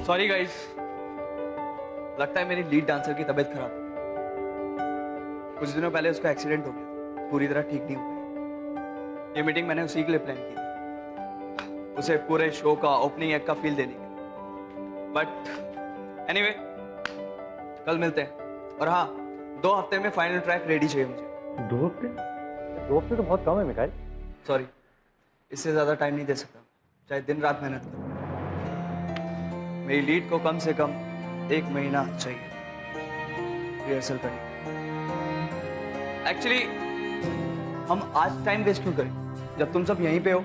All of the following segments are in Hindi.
सॉरी गाइस, लगता है मेरी लीड डांसर की तबीयत खराब। कुछ दिनों पहले उसका एक्सीडेंट हो गया, पूरी तरह ठीक नहीं हो पाई। ये मीटिंग मैंने उसी के लिए प्लान की थी, उसे पूरे शो का ओपनिंग एक्ट का फील देने के लिए। बट एनीवे, कल मिलते हैं। और हाँ, 2 हफ्ते में फाइनल ट्रैक रेडी चाहिए मुझे। 2 हफ्ते? 2 हफ्ते तो बहुत कम है मिकाइल। सॉरी, इससे ज्यादा टाइम नहीं दे सकता, चाहे दिन रात मेहनत करूं। मेरी लीड को कम से कम 1 महीना चाहिए रिहर्सल करने। एक्चुअली हम आज टाइम वेस्ट क्यों करें, जब तुम सब यहीं पे हो?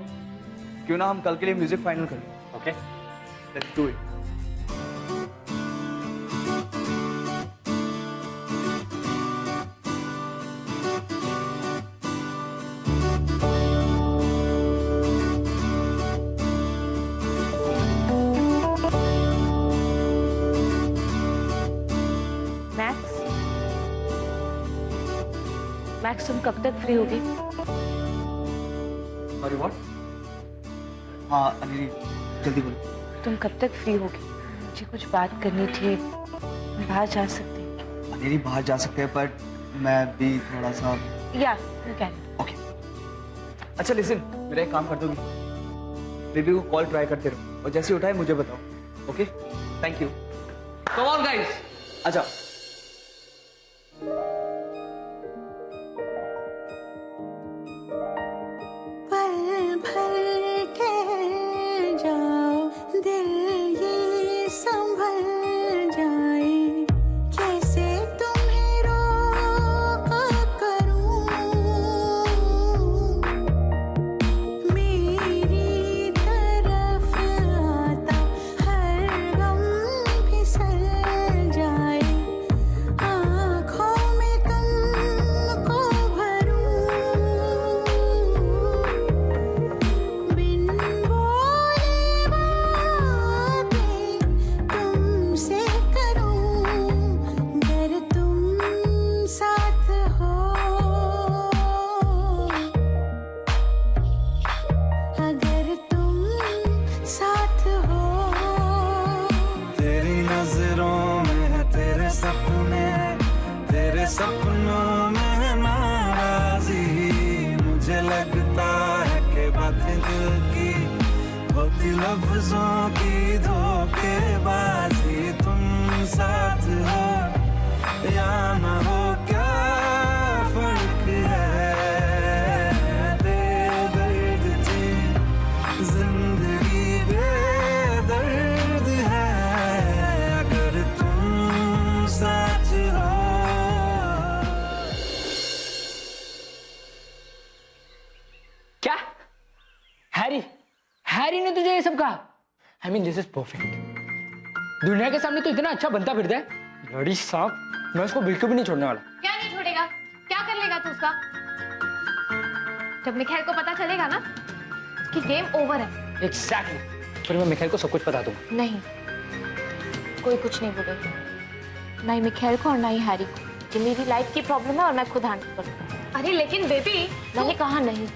क्यों ना हम कल के लिए म्यूजिक फाइनल करें? Okay, let's do it. Max, तुम कब तक फ्री होगी? Sorry what? हाँ अनिल, जल्दी बोलो। तुम कब तक फ्री होगी? मुझे कुछ बात करनी थी। मैं बाहर जा सकती हूँ? अनिल बाहर जा सकते हैं, पर मैं भी थोड़ा सा। या यू कैन। ओके। अच्छा लिसन, मेरा एक काम कर दोगी? बेबी को कॉल ट्राई करते रहो और जैसे उठाए मुझे बताओ। Okay, thank you. Come on guys, अच्छा। सपनों में नाराजी, मुझे लगता है कि बातें दिल की होती लफ्जों की धोखेबाजी। तुम साथ हो या ना हो, क्या फर्क है? बेदर्द थी जिंदगी, बेदर्द है अगर तुम साथ हो। क्या हैरी? हैरी ने तुझे ये सब कहा? I mean this is perfect. दुनिया के सामने तो इतना अच्छा बनता फिरता है, लड़ी सांप। मैं उसको बिल्कुल भी नहीं छोड़ने वाला। क्या नहीं छोड़ेगा? क्या कर लेगा तू उसका? जब मिखाइल को पता चलेगा ना कि गेम ओवर है। एग्जैक्टली। फिर मैं मिखाइल को सब कुछ बता दूंगा। नहीं, कोई कुछ नहीं बोलेगा, ना ही मिखाइल को और ना ही हैरी को। ये मेरी लाइफ की प्रॉब्लम है और मैं खुद हैंडल करूंगा। अरे लेकिन बेबी, मैंने कहा नहीं,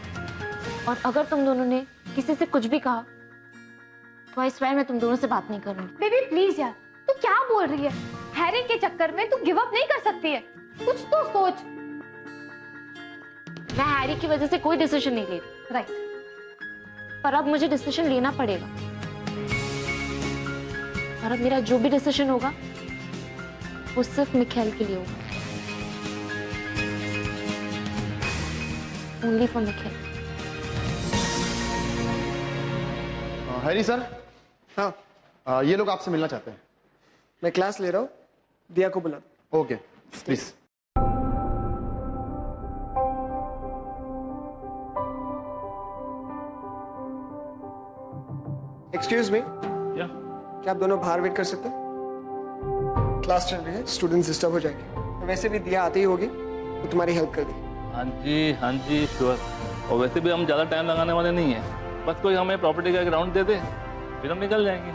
और अगर तुम दोनों ने किसी से कुछ भी कहा तो आई स्वेयर मैं तुम दोनों से बात नहीं करूंगी। बेबी प्लीज यार, तू क्या बोल रही है? हैरी के चक्कर में तू गिव अप नहीं कर सकती है, कुछ तो सोच। मैं हैरी की वजह से कोई डिसीजन नहीं ले रही, राइट? पर अब मुझे डिसीजन लेना पड़ेगा, और अब मेरा जो भी डिसीजन होगा वो सिर्फ मिखाइल के लिए होगा, only for Mikhail. Harry sir. हाँ, ये लोग आपसे मिलना चाहते हैं। मैं क्लास ले रहा हूँ, दिया को बुला। Okay please. एक्सक्यूज मी, क्या आप दोनों बाहर वेट कर सकते हैं? क्लास चल रही है, स्टूडेंट्स डिस्टर्ब हो जाएंगे। वैसे भी दिया आती ही होगी, वो तुम्हारी हेल्प कर देगी। हाँ जी श्योर। और वैसे भी हम ज़्यादा टाइम लगाने वाले नहीं हैं, बस कोई हमें प्रॉपर्टी का ग्राउंड दे दे, फिर हम निकल जाएंगे।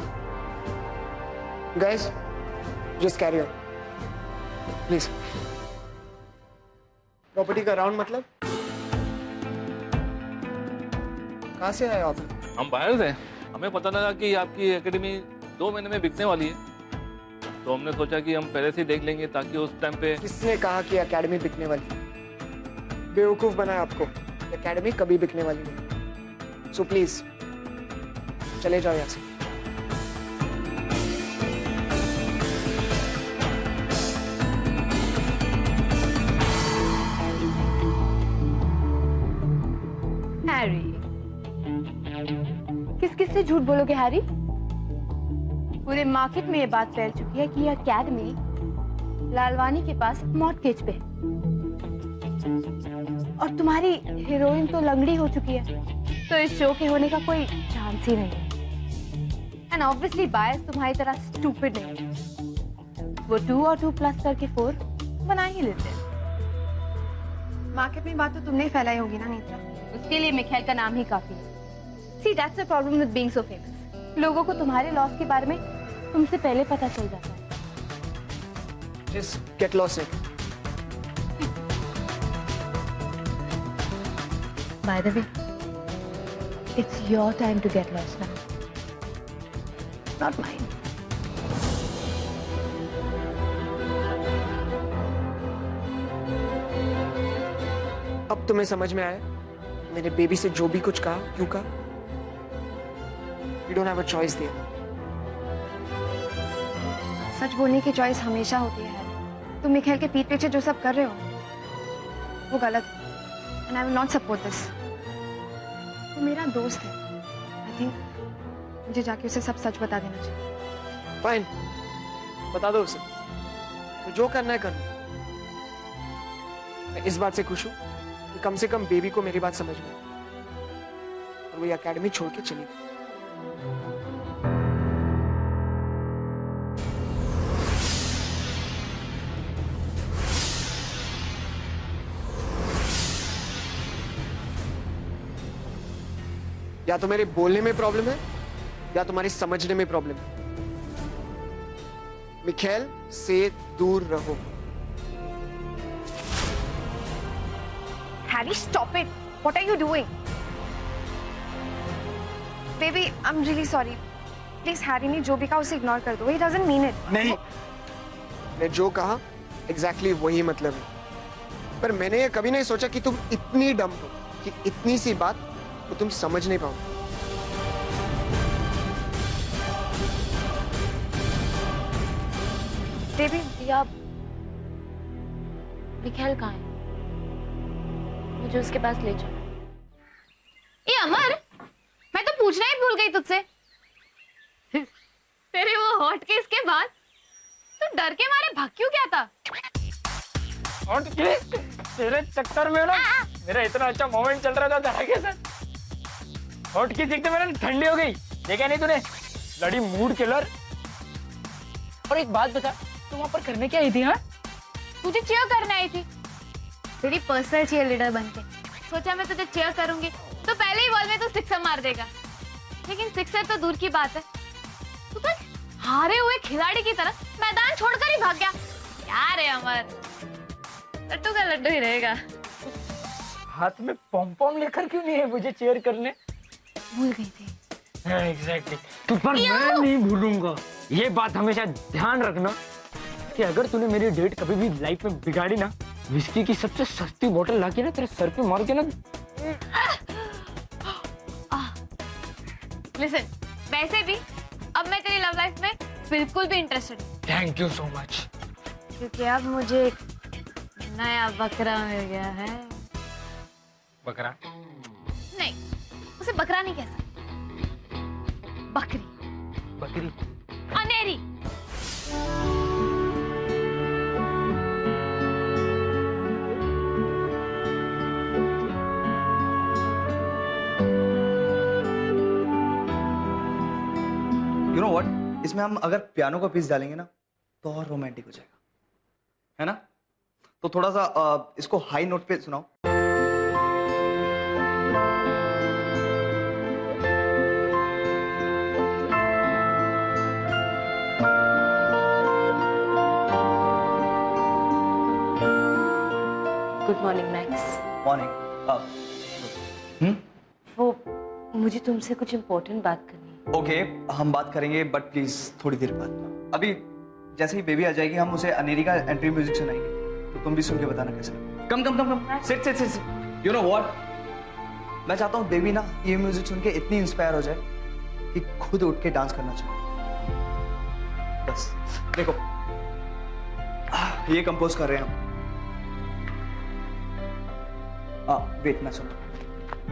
Guys, just carry on please. Property का राउंड मतलब? कहाँ से आए आप? हम बाहर से, हमें पता लगा कि आपकी एकेडमी 2 महीने में बिकने वाली है, तो हमने सोचा कि हम पहले से ही देख लेंगे ताकि उस टाइम पे। किसने कहा कि एकेडमी बिकने वाली है? बेवकूफ बनाया आपको। एकेडमी कभी बिकने वाली नहीं। सो प्लीज चले जाओ यहाँ से। हैरी, किस किस से झूठ बोलोगे हैरी? पूरे मार्केट में ये बात फैल चुकी है कि ये एकेडमी लालवानी के पास मॉर्टगेज पे है। और तुम्हारी हीरोइन तो लंगड़ी हो चुकी है, तो इस शो के होने का कोई चांस ही नहीं है। एंड ऑब्वियसली बायर्स तुम्हारी तरह स्टूपिड नहीं है। वो 2 और 2 प्लस करके 4 बना ही लेते हैं। मार्केट में बात तो तुमने ही फैलाई होगी ना नीता? उसके लिए मिखाइल का नाम ही काफी है। See, that's the problem with being so famous. लोगों को तुम्हारे लॉस के बारे में तुमसे पहले पता चल जाता है। Just get lost in. By the way, it's your time to get lost now, not mine. अब तुम्हें समझ में आया मैंने बेबी से जो भी कुछ कहा क्यों कहा? You don't have a choice there. सच बोलने की चॉइस हमेशा होती है। तुम मिखाइल के पीठ पीछे जो सब कर रहे हो वो गलत है। And I will not support this. वो मेरा दोस्त है। आई थिंक मुझे जाके उसे सब सच बता देना चाहिए। फाइन, बता दो उसे। तो जो करना है करना। मैं इस बात से खुश हूं कि कम से कम बेबी को मेरी बात समझ में आई और वो ये एकेडमी छोड़ के चली गई। या तो मेरे बोलने में प्रॉब्लम है या तुम्हारे समझने में प्रॉब्लम है। मिखाइल से दूर रहो। Harry, stop it. What are you doing? Baby, I'm really sorry. Please, Harry ने जो भी कहा उसे इग्नोर कर दो। He doesn't mean it. नहीं, मैं जो कहा एग्जैक्टली वही मतलब है। पर मैंने ये कभी नहीं सोचा कि तुम इतनी डम हो कि इतनी सी बात तो तुम समझ नहीं पाओगे। Baby, या मिखाइल कहाँ है? मुझे उसके पास ले चलो। ए अमर, मैं तो पूछना ही भूल गई तुझसे। तेरे वो हॉट केस के बाद तू डर के मारे भाग क्यों गया था? Hot case? तेरे चक्कर में ना मेरा इतना अच्छा मोमेंट चल रहा था तारा के साथ। हॉट केस देखते मेरे ठंडी हो गई। देखा नहीं तूने? लड़ी मूड किलर। और एक बात बता, तू वहां पर करने क्या आई थी? हाँ, तुझे चीयर करने आई थी तेरी पर्सनल चीयर लीडर बनके। सोचा मैं तुझे चीयर करूंगी तो पहले ही बॉल में तू सिक्सर मार देगा, लेकिन सिक्सर तो दूर की बात है, तू तो हारे हुए खिलाड़ी की तरह मैदान छोड़कर ही भाग गया। क्या रे अमर, लड्डू का लड्डू ही रहेगा। हाथ में पॉम पॉम लेकर क्यों नहीं है मुझे चेयर करने? भूल गई थी। एग्जैक्टली। तू पर मैं नहीं भूलूंगा। ये बात हमेशा ध्यान रखना कि अगर तूने मेरी डेट कभी भी लाइफ में बिगाड़ी ना, विस्की की सबसे सस्ती बोतल लाके ना तेरे सर पे मार के ना। लिसन, वैसे भी अब मैं तेरी लव लाइफ में बिल्कुल भी इंटरेस्टेड नहीं, थैंक यू सो मच। क्योंकि अब मुझे एक नया बकरा मिल गया है। बकरा? नहीं, उसे बकरा नहीं कह सकते, बकरी। बकरी? अनेरी। यू नो व्हाट, इसमें हम अगर पियानो का पीस डालेंगे ना तो और रोमांटिक हो जाएगा, है ना? तो थोड़ा सा इसको हाई नोट पे सुनाओ। Good morning max. मॉर्निंग। वो मुझे तुमसे कुछ इम्पोर्टेंट बात करनी है। ओके हम बात करेंगे बट प्लीज थोड़ी देर बाद। अभी जैसे ही बेबी आ जाएगी हम उसे अनेरी का एंट्री म्यूजिक सुनाएंगे, तो तुम भी सुन के बताना कैसा लगा। Come come come come sit sit sit sit. You know what, मैं चाहता हूँ बेबी ना ये म्यूजिक सुन के इतनी इंस्पायर हो जाए कि खुद उठ के डांस करना चाहे। बस देखो ये कंपोज कर रहे हैं हम। वेट मैं सुन।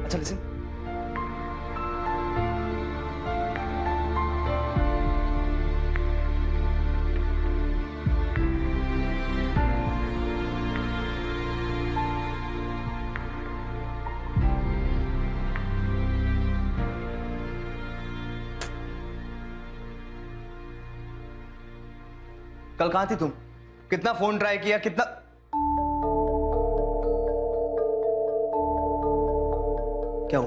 अच्छा लिसन। कल कहां थी तुम? कितना फोन ट्राई किया, कितना क्या हो?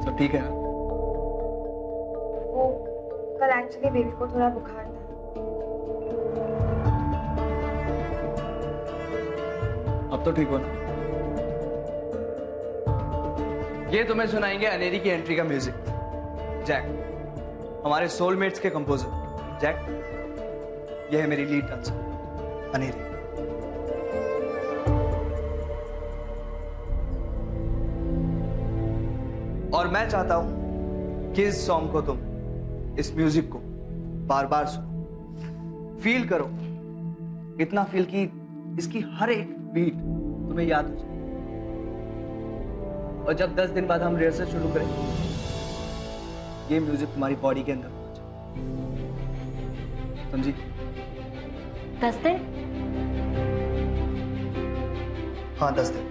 सब ठीक है ना? वो कल एक्चुअली बेबी को थोड़ा बुखार था। अब तो ठीक हो ना? ये तुम्हें सुनाएंगे अनेरी की एंट्री का म्यूजिक। जैक, हमारे सोलमेट्स के कंपोजर। जैक, ये है मेरी लीड डांसर अनेरी। और मैं चाहता हूं कि इस सॉन्ग को तुम, इस म्यूजिक को बार बार सुनो, फील करो, इतना फील कि इसकी हर एक बीट तुम्हें याद हो जाए। और जब 10 दिन बाद हम रिहर्सल शुरू करें, ये म्यूजिक तुम्हारी बॉडी के अंदर पहुंच जाए। समझी? 10 दिन? हाँ 10 दिन।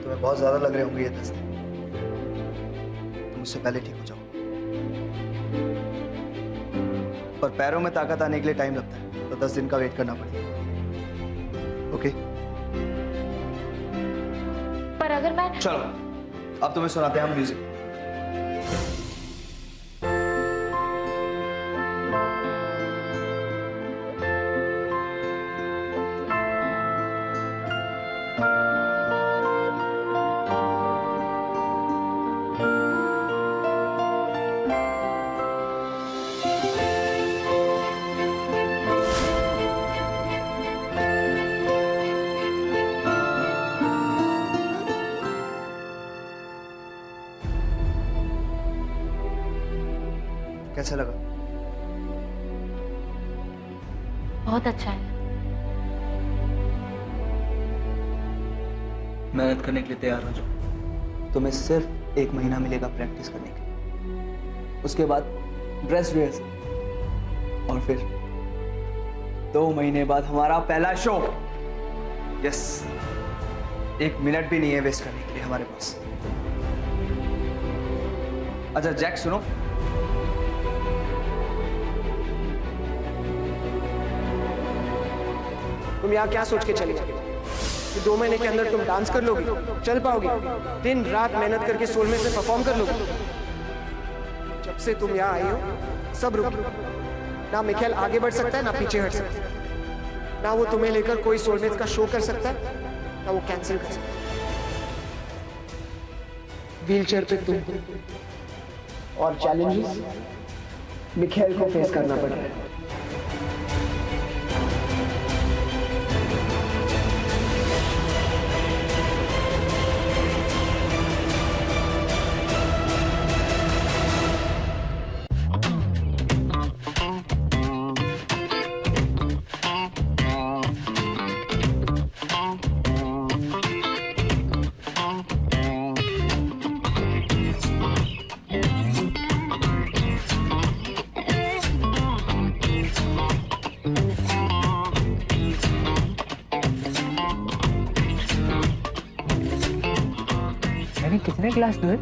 तुम्हें बहुत ज्यादा लग रहे होंगे ये 10 दिन। तुम उससे पहले ठीक हो जाओ। पर पैरों में ताकत आने के लिए टाइम लगता है, तो 10 दिन का वेट करना पड़ेगा। ओके? पर अगर मैं... चलो अब तुम्हें सुनाते हैं हम म्यूजिक। कैसा लगा? बहुत अच्छा है। मेहनत करने के लिए तैयार हो जाओ। तुम्हें सिर्फ 1 महीना मिलेगा प्रैक्टिस करने के लिए। उसके बाद ड्रेस रिहर्सल और फिर 2 महीने बाद हमारा पहला शो। यस, 1 मिनट भी नहीं है वेस्ट करने के लिए हमारे पास। अच्छा जैक सुनो, तुम यहाँ क्या सोच के चले कि 2 महीने के अंदर तुम डांस कर लोगे, चल पाओगे, दिन रात मेहनत करके सोलमेट में परफॉर्म कर लोगे? जब से तुम यहाँ आई हो सब रुक गया। ना मिखेल आगे बढ़ सकता है, ना पीछे हट सकता है। ना वो तुम्हें लेकर कोई सोलमेट का शो कर सकता है, ना वो कैंसिल कर सकता है। व्हीलचेयर पे तुम और चैलेंजेस मिखेल को फेस करना पड़ेगा। कितने क्लास हुए?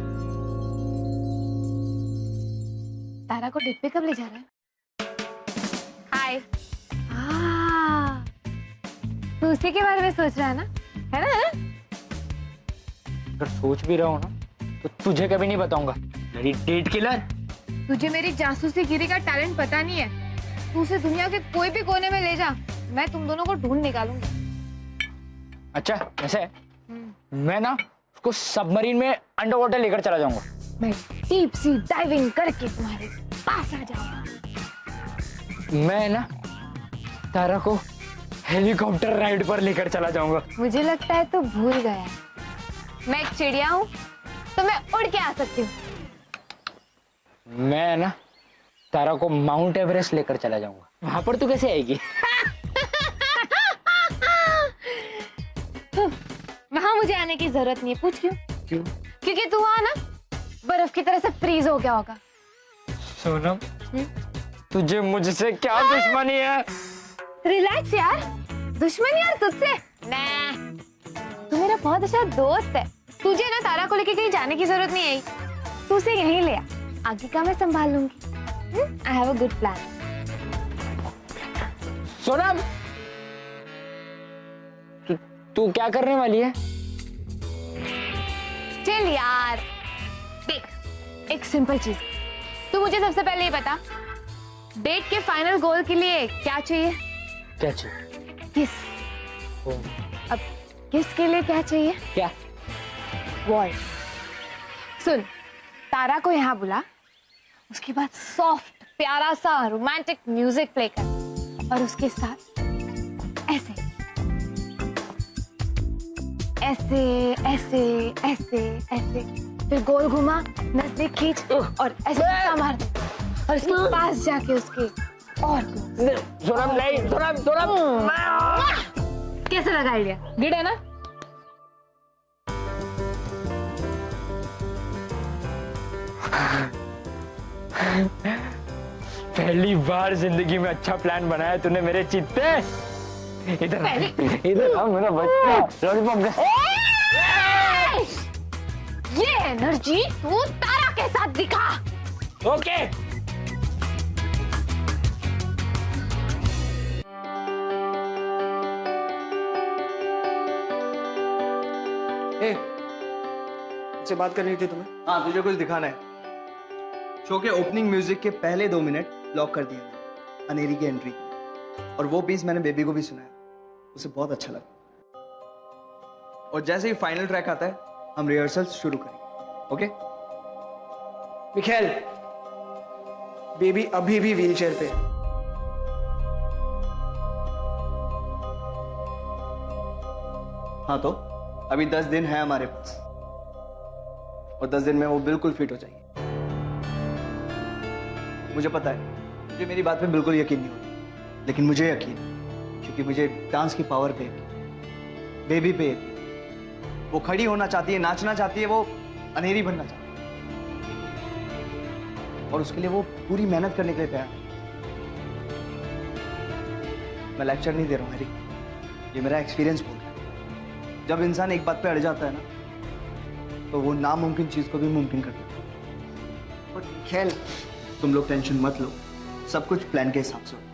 तारा को डेट पे कब ले जा रहा है? हाय। तू उसी के बारे में सोच रहा है ना? है ना? अगर सोच भी रहा हूँ ना, तो तुझे कभी नहीं बताऊंगा। मेरी डेट किलर। तुझे मेरी जासूसी गिरी का टैलेंट पता नहीं है। तू उसे दुनिया के कोई भी कोने में ले जा, मैं तुम दोनों को ढूंढ निकालूंगी। अच्छा ऐसे है? मैं ना उसको सबमरीन में अंडर वाटर लेकर चला जाऊंगा। मैं डीप सी डाइविंग करके तुम्हारे पास आ जाऊंगा। मैं ना तारा को हेलीकॉप्टर राइड पर लेकर चला जाऊंगा। मुझे लगता है तू भूल गया है, मैं एक चिड़िया हूँ तो मैं उड़ के आ सकती हूँ। मैं ना तारा को माउंट एवरेस्ट लेकर चला जाऊंगा। वहां पर तू कैसे आएगी? वहां मुझे आने की जरूरत नहीं है। पूछ क्यों? क्यों? क्योंकि तू वहां ना बर्फ की तरह से फ्रीज हो गया होगा। सोनम, तुझे मुझसे क्या दुश्मनी है? रिलैक्स यार, दुश्मनी यार तुझसे? nah, तू मेरा बहुत अच्छा दोस्त है। तुझे ना तारा को लेके कहीं जाने की जरूरत नहीं है। तू उसे यहीं ले आ, आगे का मैं संभाल लूंगी। I have a good plan. Sonam, तू क्या करने वाली है? चल यार, देख एक सिंपल चीज, तू मुझे सबसे पहले ये बता, डेट के फाइनल गोल के लिए क्या चाहिए? क्या चाहिए? किस। अब किस के लिए क्या चाहिए? क्या? वॉल। सुन, तारा को यहाँ बुला, उसके बाद सॉफ्ट प्यारा सा रोमांटिक म्यूजिक प्ले कर, और उसके साथ ऐसे ऐसे ऐसे ऐसे ऐसे, फिर गोल घुमा, नजदीक खींच और ऐसे धक्का मार दे, और उसके पास जाके उसके और सोनम नहीं, सोनम कैसे लगा आइडिया? गिड है ना? पहली बार जिंदगी में अच्छा प्लान बनाया तूने मेरे चित्ते। इधर आ मेरा बच्चा, लॉलीपॉप दे। ये एनर्जी तू तारा के साथ दिखा। ओके। मुझसे बात करनी थी तुम्हें। हाँ, तुझे कुछ दिखाना है। शो के ओपनिंग म्यूजिक के पहले 2 मिनट लॉक कर दिए मैंने अनेरी की एंट्री के लिए, और वो पीस मैंने बेबी को भी सुनाया, उसे बहुत अच्छा लगा। और जैसे ही फाइनल ट्रैक आता है हम रिहर्सल्स शुरू करेंगे। ओके? मिखेल, बेबी अभी भी व्हीलचेयर पे है। हाँ, तो अभी 10 दिन है हमारे पास, और 10 दिन में वो बिल्कुल फिट हो जाएगी। मुझे पता है मुझे मेरी बात पे बिल्कुल यकीन नहीं होता, लेकिन मुझे यकीन है, क्योंकि मुझे डांस की पावर पे यकीन, बेबी पे यकीन। वो खड़ी होना चाहती है, नाचना चाहती है, वो अनेरी बनना चाहती है, और उसके लिए वो पूरी मेहनत करने के लिए तैयार है। मैं लेक्चर नहीं दे रहा हूँ हैरी, ये मेरा एक्सपीरियंस बोल रहा है। जब इंसान एक बात पे अड़ जाता है ना, तो वो नामुमकिन चीज को भी मुमकिन कर देता है। खेल, तुम लोग टेंशन मत लो, सब कुछ प्लान के हिसाब से होगा।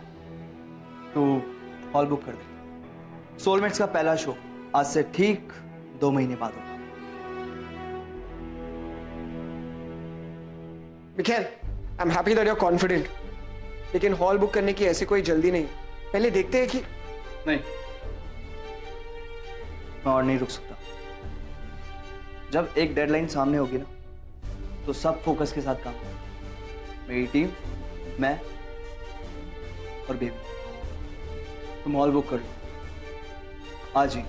तो हॉल बुक कर दे। सोलमेट्स का पहला शो आज से ठीक 2 महीने बाद होगा। Mikhail, I am happy that you are confident, लेकिन हॉल बुक करने की ऐसी कोई जल्दी नहीं। पहले देखते हैं कि नहीं, मैं और नहीं रुक सकता। जब एक डेडलाइन सामने होगी ना, तो सब फोकस के साथ काम करें। मेरी टीम, मैं और बेबी। तुम हॉल बुक कर लो आज ही।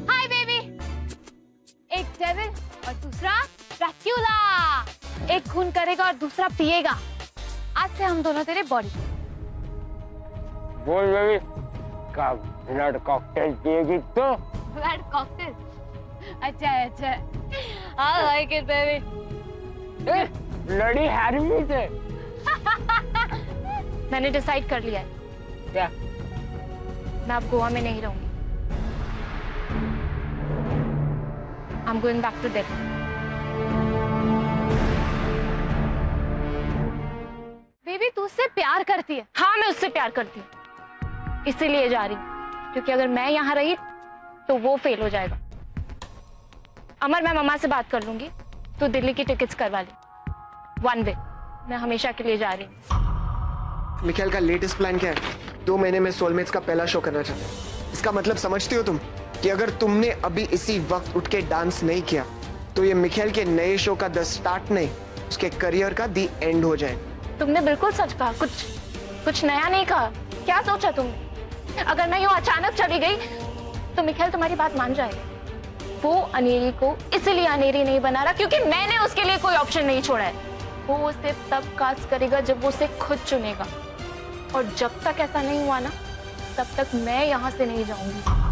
Hi baby. एक डेविल और दूसरा ड्रैक्युला। एक खून करेगा और दूसरा पिएगा। आज से हम दोनों तेरे बॉडी। बोल बेबी, का ब्लड कॉकटेल पिएगी तो? Blood cocktail? अच्छा है, अच्छा है। I like it, baby. लड़ी हैरी से। मैंने डिसाइड कर लिया है। क्या? मैं अब गोवा में नहीं रहूंगी। I'm going back to Delhi. Baby तू उससे प्यार करती है? हाँ, मैं उससे प्यार करती हूँ, इसीलिए जा रही हूँ, क्योंकि अगर मैं यहाँ रही तो वो फेल हो जाएगा। अमर, मैं मम्मा से बात कर लूंगी, तू दिल्ली की टिकट्स करवा ले। वन वे, मैं हमेशा के लिए जा रही हूँ। मिखेल का लेटेस्ट प्लान क्या है? 2 महीने में सोलमेट्स का पहला शो करना चाहते हैं। इसका मतलब समझती हो तुम कि अगर तुमने अभी इसी वक्त उठ के डांस नहीं किया तो ये मिखेल के नए शो का द स्टार्ट नहीं, उसके करियर का द एंड हो जाए। तुमने बिल्कुल सच कहा, कुछ नया नहीं कहा। क्या सोचा तुमने? अगर मैं यूं अचानक चली गई तो मिखेल तुम्हारी बात मान जाएगा। वो अनेरी को इसलिए अनेरी नहीं बना रहा क्योंकि मैंने उसके लिए कोई ऑप्शन नहीं छोड़ा है। वो उसे तब कास्ट करेगा जब वो उसे खुद चुनेगा, और जब तक ऐसा नहीं हुआ ना, तब तक मैं यहाँ से नहीं जाऊंगी।